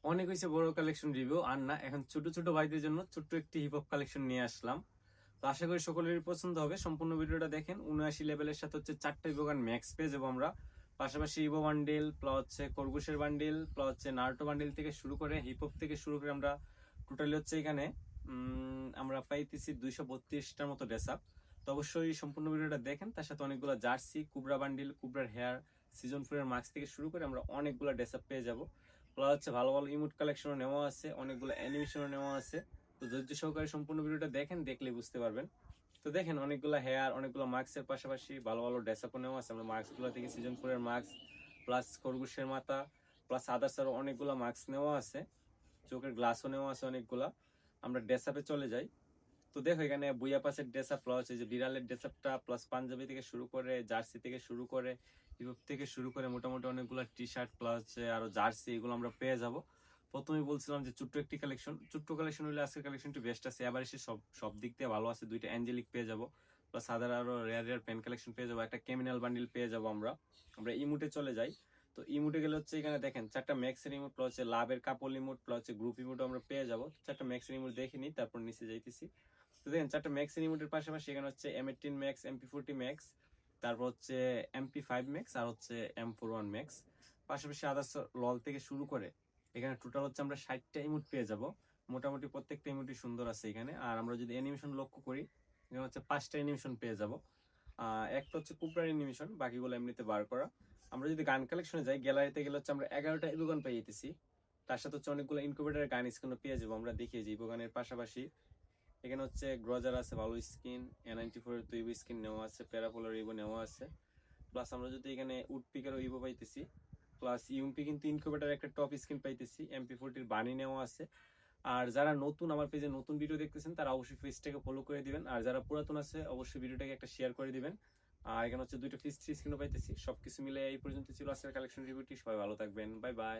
অনেক হয়েছে বড় কালেকশন রিভিউ, আর না, এখন ছোট ছোট ভাইদের জন্য ছোট্ট একটি হিপ হপ কালেকশন নিয়ে আসলাম। তো আশা করি সকলেরই পছন্দ হবে। সম্পূর্ণ ভিডিওটা দেখেন। 79 লেভেলের সাথে হচ্ছে 4টা ইভোগান ম্যাক্স পেয়ে যাবো আমরা। পাশাপাশি ইভো বান্ডিল প্লাস হচ্ছে খরগোশের বান্ডিল প্লাস হচ্ছে নারুটো বান্ডিল থেকে শুরু করে হিপ হপ থেকে শুরু করে আমরা টোটালি হচ্ছে এখানে আমরা পাইতেছি 232টার মতো ড্রেস আপ। তো অবশ্যই সম্পূর্ণ ভিডিওটা দেখেন। তার সাথে অনেকগুলো জার্সি, কুবরা বান্ডিল, কুবরার হেয়ার, সিজন 4 এর মাস্ক থেকে শুরু করে আমরা অনেকগুলো ড্রেস আপ পেয়ে যাবো। প্লাস হচ্ছে ভালো ভালো ইমোট কালেকশনও নেওয়া আছে, অনেকগুলো অ্যানিমেশনও নেওয়া আছে। তো ধৈর্য সহকারে সম্পূর্ণ ভিডিওটা দেখেন, দেখলে বুঝতে পারবেন। তো দেখেন, অনেকগুলো হেয়ার, অনেকগুলো মাস্কের পাশাপাশি ভালো ভালো ড্রেস আপও নেওয়া আছে। আমরা মাস্ক গুলো থেকে সিজন 4 এর মাস্ক প্লাস খরগোশের মাথা প্লাস আদার্স আরো অনেকগুলো মাস্ক নেওয়া আছে। চোখের গ্লাসও নেওয়া আছে অনেকগুলা। আমরা ড্রেস আপে চলে যাই। তো দেখো, এখানে বুইয়া পাসের ড্রেস আপ প্লাস এই যে বিড়ালের ড্রেস আপটা প্লাস পাঞ্জাবি থেকে শুরু করে জার্সি থেকে শুরু করে ইউরোপ থেকে শুরু করে মোটামুটি অনেকগুলো টি শার্ট প্লাস আরো জার্সি, এগুলো আমরা পেয়ে যাব। প্রথমেই বলছিলাম যে ছোট্ট একটি কালেকশন, ছোট্ট কালেকশন হলে আজকের কালেকশনটি বেস্ট আছে। এবার এসে সব সব দিক দিয়ে ভালো আছে। দুইটা অ্যাঞ্জেলিক পেয়ে যাব প্লাস আদার আরো রেয়ার রেয়ার পেন কালেকশন পেয়ে যাবো। একটা ক্রিমিনাল বান্ডিল পেয়ে যাব আমরা। আমরা ইমুটে চলে যাই। তো ইমুটে গেলে হচ্ছে এখানে দেখেন 4টা ম্যাক্সের ইমুট প্লাস হচ্ছে লাভের কাপল ইমুট প্লাস হচ্ছে গ্রুপ ইমুট আমরা পেয়ে যাব। 4টা ম্যাক্সের ইমুট দেখে নিই, তারপর নিচে যাইতেছি। তো দেখেন 4টা ম্যাক্স ইমোটের পাশাপাশি এখানে হচ্ছে M18 ম্যাক্স, MP40 ম্যাক্স, তারপর হচ্ছে MP5 ম্যাক্স আর হচ্ছে M41 ম্যাক্স। পাশাপাশি আদার্স লল থেকে শুরু করে এখানে টোটাল হচ্ছে আমরা 60টা ইমোট পেয়ে যাব। মোটামুটি প্রত্যেকটা ইমোটই সুন্দর আছে এখানে। আর আমরা যদি অ্যানিমেশন লক্ষ্য করি, এখানে হচ্ছে 5টা অ্যানিমেশন পেয়ে যাব। একটা হচ্ছে কুপরার অ্যানিমেশন, বাকিগুলো এমনিতে বার করা। আমরা যদি গান কালেকশনে যাই, গ্যালারিতে গেলে হচ্ছে আমরা 11টা ইভোগান পেয়ে যেতেছি। তার সাথে হচ্ছে অনেকগুলো ইনকিউবেটরের গান স্কিনও পেয়ে যাবো আমরা। দেখিয়ে যে ইভোগানের পাশাপাশি এখানে হচ্ছে গ্রজার আছে ভালো স্কিন, A94 এর দুইবো স্কিন নেওয়া আছে, প্যারাপোলার ইভো নেওয়া আছে। প্লাস আমরা যদি এখানে উডপিকের ইভো পাইতেছি, প্লাস ইউএমপি কিন্তু ইনকিউবেটর একটা টপ স্কিন পাইতেছি, MP40 বানি নেওয়া আছে। আর যারা নতুন আমার পেজে নতুন ভিডিও দেখতেছেন, তারা অবশ্যই পেজটাকে ফলো করে দিবেন। আর যারা পুরাতন আছে অবশ্যই ভিডিওটাকে একটা শেয়ার করে দিবেন। আর এখানে হচ্ছে দুইটা ফিস স্ক্রিনও পাইতেছি। সবকিছু মিলে এই পর্যন্ত ছিল আজকের কালেকশন রিভিউটি। সবাই ভালো থাকবেন, বাই বাই।